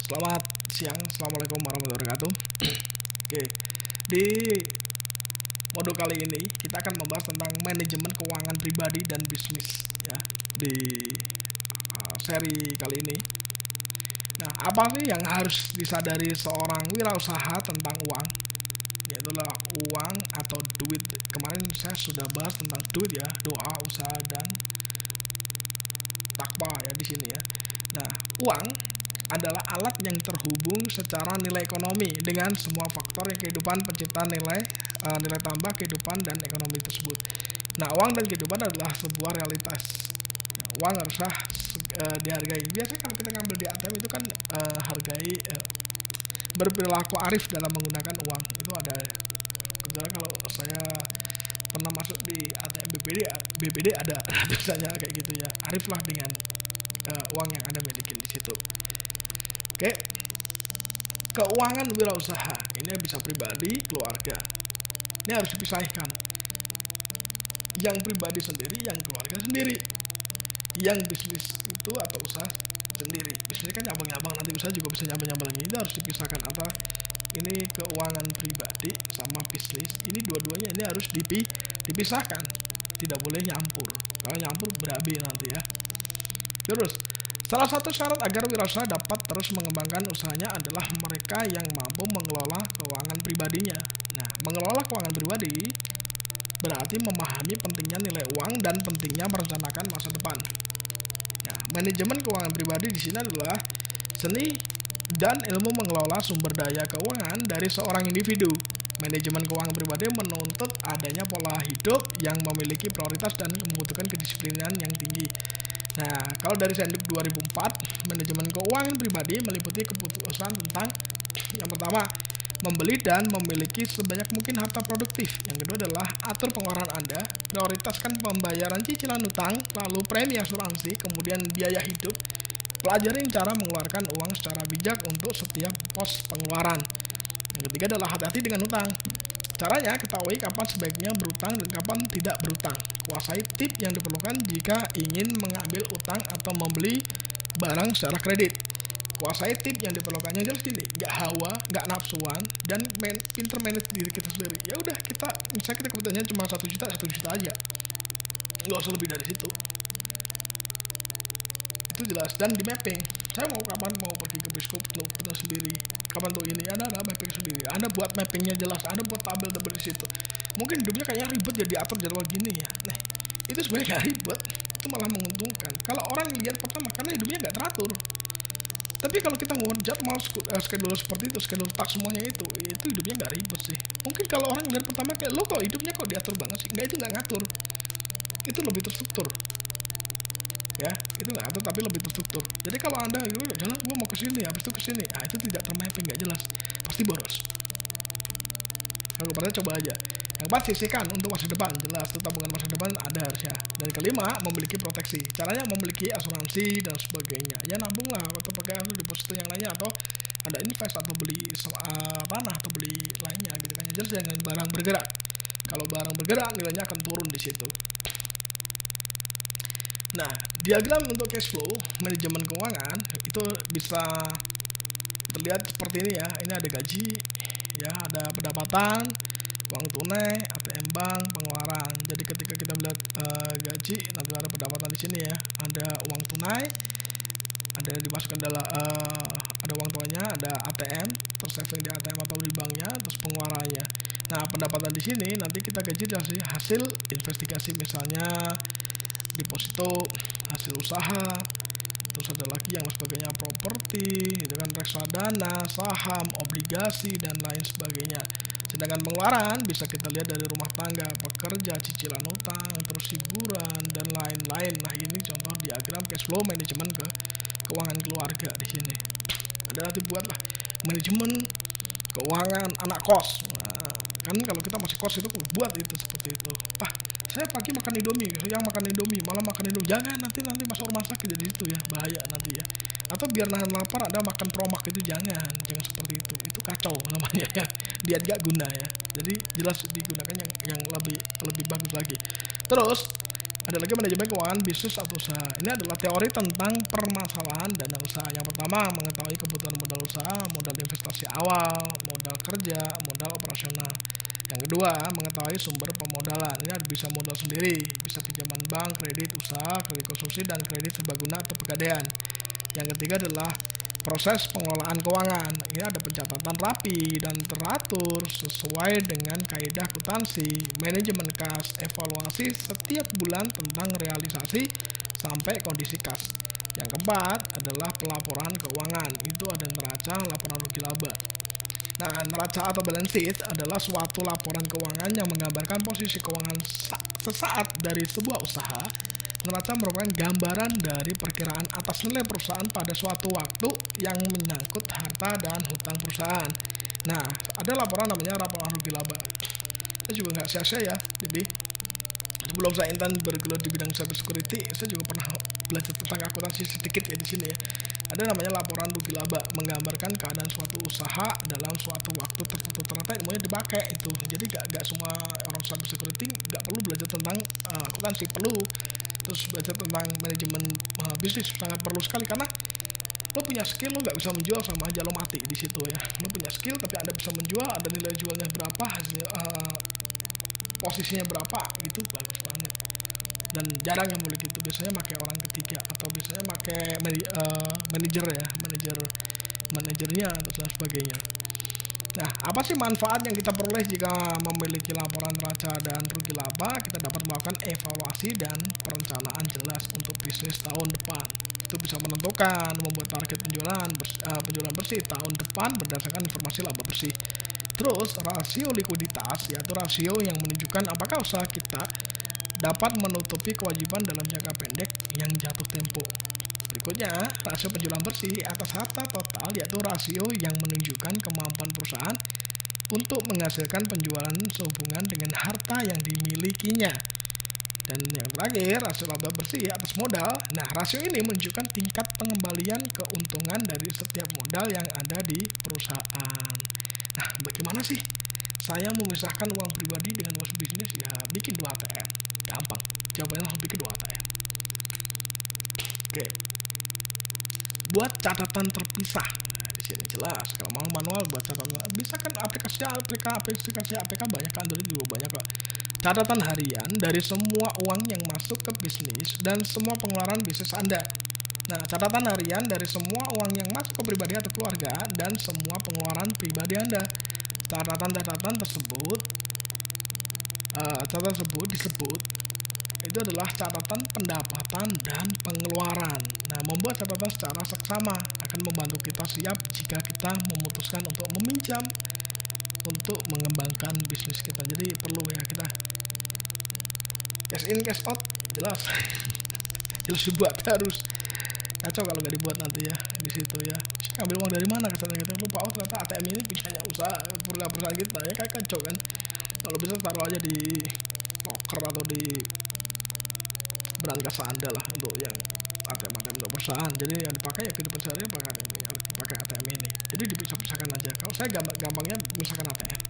Selamat siang, assalamualaikum warahmatullahi wabarakatuh. Oke, di mode kali ini kita akan membahas tentang manajemen keuangan pribadi dan bisnis ya di seri kali ini. Nah, apa sih yang harus disadari seorang wirausaha tentang uang? Yaitulah uang atau duit. Kemarin saya sudah bahas tentang duit ya, doa, usaha dan takwa ya di sini ya. Nah, uang adalah alat yang terhubung secara nilai ekonomi dengan semua faktor yang kehidupan penciptaan nilai tambah kehidupan dan ekonomi tersebut. Nah, uang dan kehidupan adalah sebuah realitas. Nah, uang haruslah dihargai. Biasanya kalau kita ngambil di ATM itu kan hargai berperilaku arif dalam menggunakan uang. Itu ada kebetulan kalau saya pernah masuk di ATM BPD ada tulisannya kayak gitu ya. Arif lah dengan uang yang Anda miliki di situ. Oke, keuangan wirausaha ini bisa pribadi, keluarga. Ini harus dipisahkan. Yang pribadi sendiri, yang keluarga sendiri. Yang bisnis itu atau usaha sendiri. Bisnis kan nyambang-nyambang, nanti usaha juga bisa nyambang-nyambang lagi. Itu harus dipisahkan apa? Ini keuangan pribadi sama bisnis. Ini dua-duanya ini harus dipisahkan. Tidak boleh nyampur. Kalau nyampur berabe nanti ya. Terus salah satu syarat agar wirausaha dapat terus mengembangkan usahanya adalah mereka yang mampu mengelola keuangan pribadinya. Nah, mengelola keuangan pribadi berarti memahami pentingnya nilai uang dan pentingnya merencanakan masa depan. Nah, manajemen keuangan pribadi di sini adalah seni dan ilmu mengelola sumber daya keuangan dari seorang individu. Manajemen keuangan pribadi menuntut adanya pola hidup yang memiliki prioritas dan membutuhkan kedisiplinan yang tinggi. Nah, kalau dari Senduk 2004, manajemen keuangan pribadi meliputi keputusan tentang yang pertama, membeli dan memiliki sebanyak mungkin harta produktif. Yang kedua adalah atur pengeluaran Anda, prioritaskan pembayaran cicilan utang, lalu premi asuransi, kemudian biaya hidup. Pelajarin cara mengeluarkan uang secara bijak untuk setiap pos pengeluaran. Yang ketiga adalah hati-hati dengan utang. Caranya, ketahui kapan sebaiknya berutang dan kapan tidak berutang. Kuasai tip yang diperlukan jika ingin mengambil utang atau membeli barang secara kredit. Kuasai tip yang diperlukannya jelas gini, nggak hawa, nggak nafsuan, dan pinter manage diri kita sendiri. Ya udah, misalnya kita kebutuhannya cuma 1 juta aja, nggak usah lebih dari situ. Itu jelas dan di mapping. Saya kapan mau pergi ke bioskop untuk sendiri, kapan tuh ini, Anda mapping sendiri, Anda buat mappingnya jelas, Anda buat tabel-tabel di situ. Mungkin hidupnya kayaknya ribet jadi diatur jadwal gini ya. Nah, itu sebenarnya nggak ribet, itu malah menguntungkan. Kalau orang lihat pertama karena hidupnya nggak teratur. Tapi kalau kita mau jadwal schedule seperti itu, schedule tak semuanya itu hidupnya nggak ribet sih. Mungkin kalau orang lihat pertama kayak lo kok hidupnya kok diatur banget sih, nggak, itu nggak ngatur, itu lebih terstruktur. Ya, itu nggak atur tapi lebih terstruktur. Jadi kalau Anda jalan gue mau kesini, habis itu kesini, itu tidak termapping, nggak jelas, pasti boros. Kalau pada coba aja. Yang pasti sisihkan untuk masa depan, jelas itu tabungan masa depan ada harusnya. Dan kelima, memiliki proteksi. Caranya memiliki asuransi dan sebagainya. Ya nabung lah atau pakai deposito yang lainnya, atau ada invest atau beli tanah atau beli lainnya gitu kan. Jelas jangan barang bergerak. Kalau barang bergerak nilainya akan turun di situ. Nah, diagram untuk cash flow manajemen keuangan itu bisa terlihat seperti ini ya. Ini ada gaji, ya, ada pendapatan, uang tunai, ATM bank, pengeluaran. Jadi ketika kita melihat gaji, nanti ada pendapatan di sini ya. Ada uang tunai, ada yang dimasukkan dalam ada uang tunainya, ada ATM, terus saving di ATM atau di banknya, terus pengeluarannya. Nah, pendapatan di sini nanti kita gaji dari hasil investigasi, misalnya deposito, hasil usaha, terus ada lagi yang sebagainya, properti, itu kan, reksadana, saham, obligasi dan lain sebagainya. Sedangkan pengeluaran bisa kita lihat dari rumah tangga, pekerja, cicilan utang, terus hiburan dan lain-lain. Nah, ini contoh diagram cash flow manajemen keuangan keluarga di sini. Ada nanti buatlah manajemen keuangan anak kos. Nah, kan kalau kita masih kos itu buat itu seperti itu. Saya pagi makan indomie, siang makan indomie, malam makan indomie. Jangan, nanti masuk rumah sakit jadi itu ya, bahaya nanti ya. Atau biar nahan lapar ada makan promak, itu jangan seperti itu kacau namanya ya. Diet gak guna ya. Jadi jelas digunakan yang lebih bagus lagi. Terus Ada lagi manajemen keuangan bisnis atau usaha. Ini adalah teori tentang permasalahan dana usaha. Yang pertama, mengetahui kebutuhan modal usaha, modal investasi awal, modal kerja, modal operasional. Yang kedua, mengetahui sumber pemodalan. Ini bisa modal sendiri, bisa pinjaman bank, kredit usaha, kredit konsumsi, dan kredit serbaguna atau pegadaian. Yang ketiga adalah proses pengelolaan keuangan. Ini ada pencatatan rapi dan teratur sesuai dengan kaidah akuntansi, manajemen kas, evaluasi setiap bulan tentang realisasi sampai kondisi kas. Yang keempat adalah pelaporan keuangan. Itu ada neraca, laporan rugi laba. Nah, neraca atau balance sheet adalah suatu laporan keuangan yang menggambarkan posisi keuangan sesaat dari sebuah usaha. Neraca merupakan gambaran dari perkiraan atas nilai perusahaan pada suatu waktu yang menyangkut harta dan hutang perusahaan. Nah, ada laporan namanya laporan rugi laba. Saya juga nggak sia-sia ya. Jadi sebelum saya intan bergelut di bidang cyber security, saya juga pernah belajar tentang akuntansi sedikit ya di sini ya. Ada namanya laporan rugi laba, menggambarkan keadaan suatu usaha dalam suatu waktu tertentu. Ternyata ilmunya dipakai itu. Jadi nggak semua orang cyber security nggak perlu belajar tentang akuntansi, perlu. Terus belajar tentang manajemen bisnis sangat perlu sekali, karena lo punya skill, lo nggak bisa menjual, sama aja lo mati di situ ya. Lo punya skill tapi Anda bisa menjual, ada nilai jualnya berapa, hasilnya posisinya berapa, itu bagus banget. Dan jarang yang mulai gitu, biasanya pakai orang ketiga atau biasanya pakai manajer ya, manajernya dan sebagainya. Nah, apa sih manfaat yang kita peroleh jika memiliki laporan neraca dan rugi laba? Kita dapat melakukan evaluasi dan perencanaan jelas untuk bisnis tahun depan. Itu bisa menentukan, membuat target penjualan bersih tahun depan berdasarkan informasi laba bersih. Terus, rasio likuiditas, yaitu rasio yang menunjukkan apakah usaha kita dapat menutupi kewajiban dalam jangka pendek yang jatuh tempo. Berikutnya, rasio penjualan bersih atas harta total, yaitu rasio yang menunjukkan kemampuan perusahaan untuk menghasilkan penjualan sehubungan dengan harta yang dimilikinya. Dan yang terakhir, rasio laba bersih atas modal. Nah, rasio ini menunjukkan tingkat pengembalian keuntungan dari setiap modal yang ada di perusahaan. Nah, bagaimana sih saya memisahkan uang pribadi dengan uang bisnis? Ya, bikin 2 ATM. Gampang. Jawabannya langsung bikin 2 ATM. Oke. Buat catatan terpisah. Nah, di sini jelas. Kalau mau manual buat catatan, bisa kan aplikasi APK banyak, Android juga banyak kok. Catatan harian dari semua uang yang masuk ke bisnis dan semua pengeluaran bisnis Anda. Nah, catatan harian dari semua uang yang masuk ke pribadi atau keluarga dan semua pengeluaran pribadi Anda. Catatan tersebut disebut itu adalah catatan pendapatan dan pengeluaran. Nah, membuat catatan secara seksama akan membantu kita siap jika kita memutuskan untuk meminjam untuk mengembangkan bisnis kita. Jadi perlu ya kita cash in cash out, jelas. Jelas dibuat, harus. Kacau kalau nggak dibuat nanti ya di situ ya. Saya ambil uang dari mana, kesana kita lupa, oh ternyata ATM ini punyanya perusahaan kita ya, kayak kacau kan. Kalau bisa taruh aja di locker atau di berangkas Anda lah untuk yang ATM untuk perusahaan. Jadi yang dipakai ya kehidupan sehari pakai ATM ini. Jadi dipisah-pisahkan aja. Kalau saya gampangnya misalkan ATM.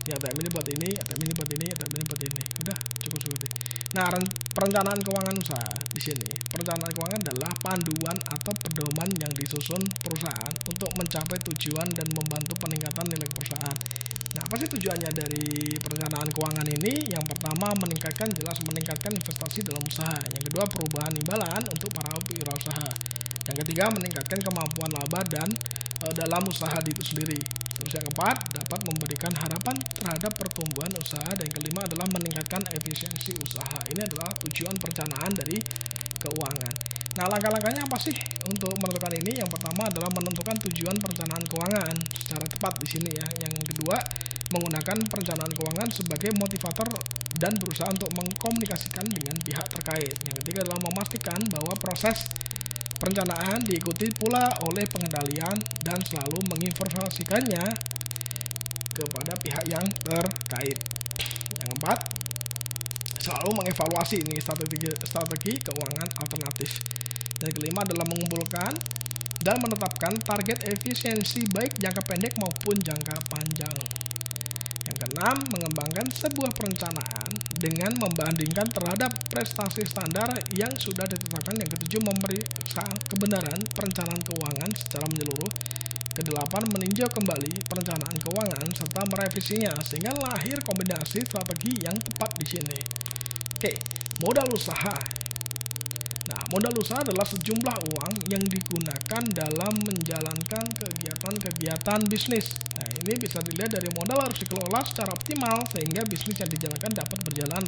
Ya, ATM ini buat ini, ATM ini buat ini, ATM ini buat ini. Udah cukup seperti. Nah, perencanaan keuangan usaha di sini. Perencanaan keuangan adalah panduan atau pedoman yang disusun perusahaan untuk mencapai tujuan dan membantu peningkatan nilai perusahaan. Nah, apa sih tujuannya dari perencanaan keuangan ini? Yang pertama, meningkatkan investasi dalam usaha. Yang kedua, perubahan imbalan untuk para wirausaha. Yang ketiga, meningkatkan kemampuan laba dan dalam usaha itu sendiri. Terus yang keempat, dapat memberikan harapan terhadap pertumbuhan usaha. Dan yang kelima adalah meningkatkan efisiensi usaha. Ini adalah tujuan perencanaan dari keuangan. Nah, langkah-langkahnya apa sih untuk menentukan ini? Yang pertama adalah menentukan tujuan perencanaan keuangan secara tepat di sini ya. Yang kedua, menggunakan perencanaan keuangan sebagai motivator dan berusaha untuk mengkomunikasikan dengan pihak terkait. Yang ketiga adalah memastikan bahwa proses perencanaan diikuti pula oleh pengendalian dan selalu menginformasikannya kepada pihak yang terkait. Yang keempat, selalu mengevaluasi ini strategi keuangan alternatif. Dan kelima adalah mengumpulkan dan menetapkan target efisiensi baik jangka pendek maupun jangka panjang. Yang keenam, mengembangkan sebuah perencanaan dengan membandingkan terhadap prestasi standar yang sudah ditetapkan. Yang ketujuh, memeriksa kebenaran perencanaan keuangan secara menyeluruh. Kedelapan, meninjau kembali perencanaan keuangan serta merevisinya sehingga lahir kombinasi strategi yang tepat di sini. Oke, modal usaha. Nah, modal usaha adalah sejumlah uang yang digunakan dalam menjalankan kegiatan-kegiatan bisnis. Nah, ini bisa dilihat dari modal harus dikelola secara optimal sehingga bisnis yang dijalankan dapat berjalan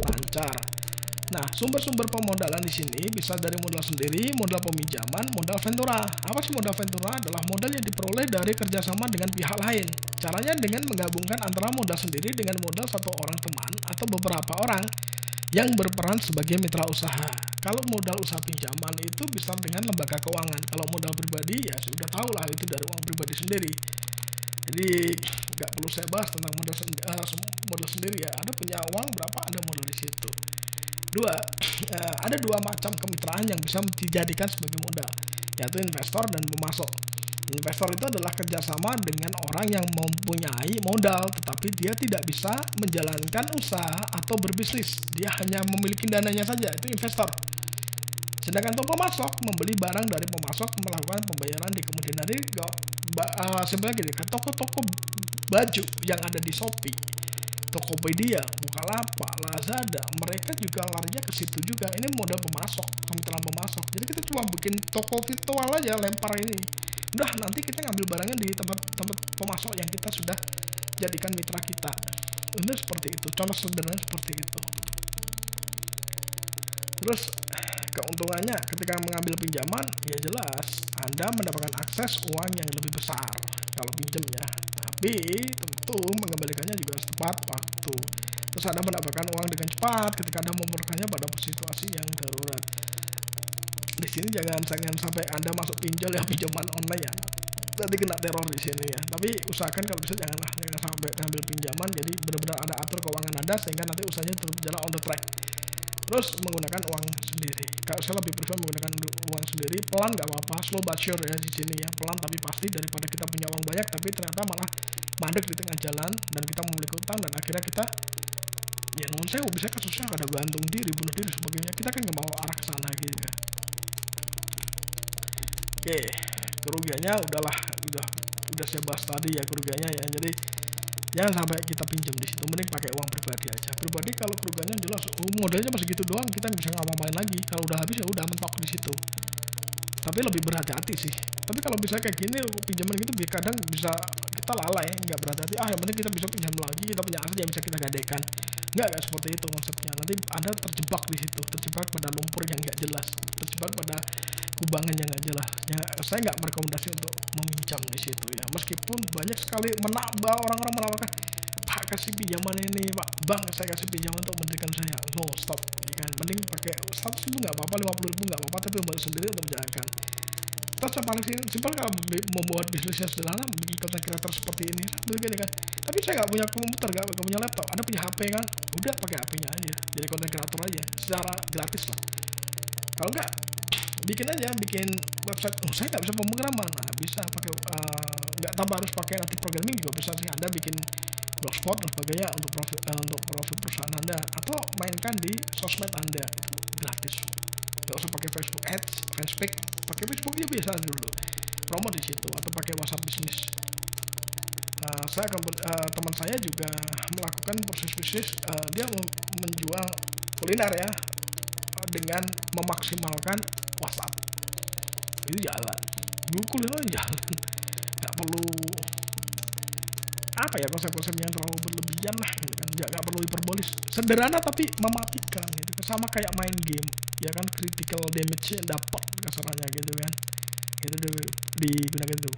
lancar. Nah, sumber-sumber pemodalan di sini bisa dari modal sendiri, modal peminjaman, modal ventura. Apa sih modal ventura? Adalah modal yang diperoleh dari kerjasama dengan pihak lain. Caranya dengan menggabungkan antara modal sendiri dengan modal satu orang teman atau beberapa orang yang berperan sebagai mitra usaha. Kalau modal usaha pinjaman itu bisa dengan lembaga keuangan. Kalau modal pribadi ya sudah tahu lah, itu dari uang pribadi sendiri. Jadi nggak perlu saya bahas tentang modal sendiri ya. Ada punya uang berapa, ada modal di situ. Ada dua macam kemitraan yang bisa dijadikan sebagai modal, yaitu investor dan pemasok. Investor itu adalah kerjasama dengan orang yang mempunyai modal tetapi dia tidak bisa menjalankan usaha atau berbisnis, dia hanya memiliki dananya saja, itu investor. Sedangkan pemasok membeli barang dari pemasok, melakukan pembayaran di kemudian hari. Simpelnya gini kan, toko-toko baju yang ada di Shopee, Tokopedia, Bukalapak, Lazada, mereka juga larinya ke situ juga. Ini modal pemasok, kemitraan pemasok. Jadi kita cuma bikin toko virtual aja, lempar ini. Udah, nanti kita ngambil barangnya di tempat pemasok yang kita sudah jadikan mitra kita. Ini seperti itu, contoh sederhana seperti itu. Terus keuntungannya ketika mengambil pinjaman, ya jelas Anda mendapatkan akses uang yang lebih besar kalau pinjam ya. Tapi tentu mengembalikannya juga tepat waktu. Terus Anda mendapatkan uang dengan cepat ketika Anda memerlukannya pada situasi yang darurat. Di sini jangan sampai Anda masuk pinjol ya, pinjaman online ya. Nanti kena teror di sini ya. Tapi usahakan kalau bisa jangan sampai ngambil pinjaman. Jadi benar-benar ada atur keuangan Anda sehingga nanti usahanya terus berjalan on the track. Terus menggunakan uang sendiri. Kalau saya lebih prefer menggunakan uang sendiri, pelan nggak apa-apa, slow but sure ya di sini ya, pelan tapi pasti, daripada kita punya uang banyak tapi ternyata malah mandek di tengah jalan dan kita memiliki utang dan akhirnya kita ya non saya bisa kasusnya ada gantung diri, bunuh diri sebagainya. Kita kan nggak mau arah ke sana gitu ya. Oke, kerugiannya udah saya bahas tadi ya kerugiannya ya. Jadi jangan sampai kita pinjam di situ, mending pakai uang pribadi aja. Pribadi kalau kerugiannya jelas, modalnya masih gitu doang, kita nggak bisa ngapa-ngapain lagi. Kalau udah habis ya udah mentok di situ. Tapi lebih berhati-hati sih. Tapi kalau bisa kayak gini pinjaman gitu, kadang bisa kita lalai, nggak berhati-hati. Yang penting kita bisa pinjam lagi, kita punya aset yang bisa kita gadekan. Nggak seperti itu konsepnya. Nanti Anda terjebak di situ, terjebak pada lumpur yang nggak jelas, terjebak pada kubangan yang nggak jelas. Ya, saya nggak merekomendasi untuk meminjam di situ ya. Meskipun banyak sekali orang-orang menawarkan, Pak kasih pinjaman ini, Pak, Bang saya kasih pinjaman untuk mendirikan saya. No, stop. Ya kan? Mending pakai 100.000 nggak apa-apa, 50.000 nggak apa-apa, tapi membantu sendiri untuk menjalankan. Terus yang paling simpel kalau membuat bisnis yang sederhana, bikin konten kreator seperti ini, begini kan. Tapi saya nggak punya komputer, nggak punya laptop, Anda punya HP kan, udah pakai HP-nya aja, jadi konten kreator aja, secara gratis lah. Kalau nggak, bikin website. Saya nggak bisa pemrograman, nah bisa pakai nggak tambah harus pakai nanti programming juga bisa sih. Anda bikin blogspot dan sebagainya untuk profil perusahaan Anda, atau mainkan di sosmed Anda, gratis. Nggak usah pakai Facebook Ads, Facebook, pakai Facebook ya biasa dulu, promo di situ, atau pakai WhatsApp bisnis. Teman saya juga melakukan proses bisnis, dia menjual kuliner ya, dengan memaksimalkan WhatsApp. Itu jalan, kuliner jalan, nggak perlu konsep-konsep yang terlalu berlebihan lah gitu kan. Nggak perlu hiperbolis, sederhana tapi mematikan gitu. Sama kayak main game ya kan, critical damage-nya dapat kasarannya gitu kan, itu digunakan itu.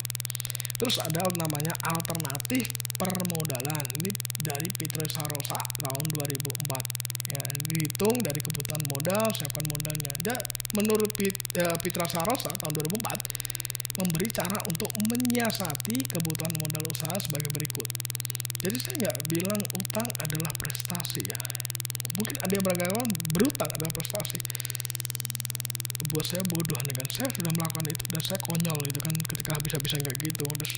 Terus ada namanya alternatif permodalan, ini dari Peter Sarosa tahun 2004 ya, dihitung dari kebutuhan modal, siapkan modalnya. Dan menurut Peter Sarosa tahun 2004 memberi cara untuk menyiasati kebutuhan modal usaha sebagai berikut. Jadi saya nggak bilang utang adalah prestasi ya, mungkin ada yang beranggapan berutang adalah prestasi. Buat saya bodoh nih kan, saya sudah melakukan itu dan saya konyol gitu kan ketika habis-habisan kayak gitu. Terus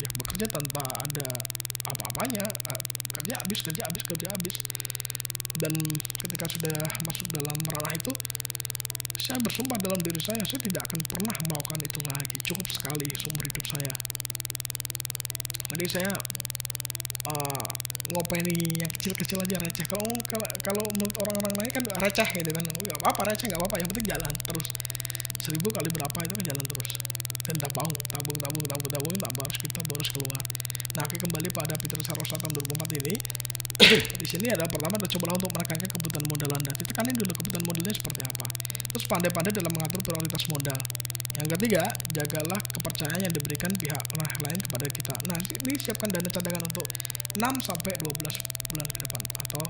ya bekerja tanpa ada apa-apanya, kerja habis. Dan ketika sudah masuk dalam ranah itu, saya bersumpah dalam diri saya tidak akan pernah melakukan itu lagi. Cukup sekali seumur hidup saya. Jadi saya ngopeni yang kecil-kecil aja, receh. Kalau menurut orang-orang lain kan receh gitu kan, nggak apa-apa, receh nggak apa-apa, yang penting jalan terus. 1000 kali berapa itu kan jalan terus, dan tabung harus kita boros keluar. Nah, oke, kembali pada Peter Sarosa tahun 2004 ini. Di sini ada pertama, ada cobalah untuk menekankan kebutuhan modal Anda. Ditekanin dulu kebutuhan modalnya seperti apa. Terus pandai-pandai dalam mengatur prioritas modal. Yang ketiga, jagalah kepercayaan yang diberikan pihak lain kepada kita. Nah, ini siapkan dana cadangan untuk 6 sampai 12 bulan ke depan, atau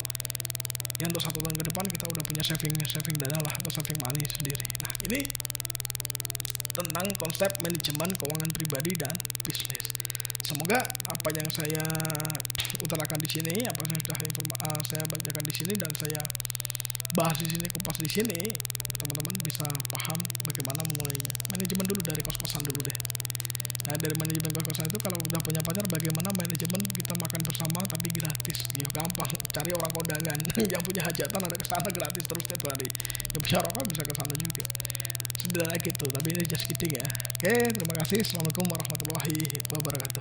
ya untuk 1 tahun ke depan kita udah punya saving dana lah, atau saving money sendiri. Nah, ini tentang konsep manajemen keuangan pribadi dan bisnis. Semoga apa yang saya utarakan di sini, apa yang sudah saya bacakan di sini dan saya bahas di sini, kupas di sini, teman-teman bisa paham bagaimana memulainya. Manajemen dulu, dari kos-kosan dulu deh. Nah, dari manajemen kos-kosan itu, kalau udah punya pacar, bagaimana manajemen kita makan bersama tapi gratis. Ya gampang, cari orang kondangan yang punya hajatan, ada kesana gratis terus tiap hari. Yang punya rokok bisa kesana juga. Sederhana gitu, tapi ini just kidding ya. Oke, terima kasih. Assalamualaikum warahmatullahi wabarakatuh.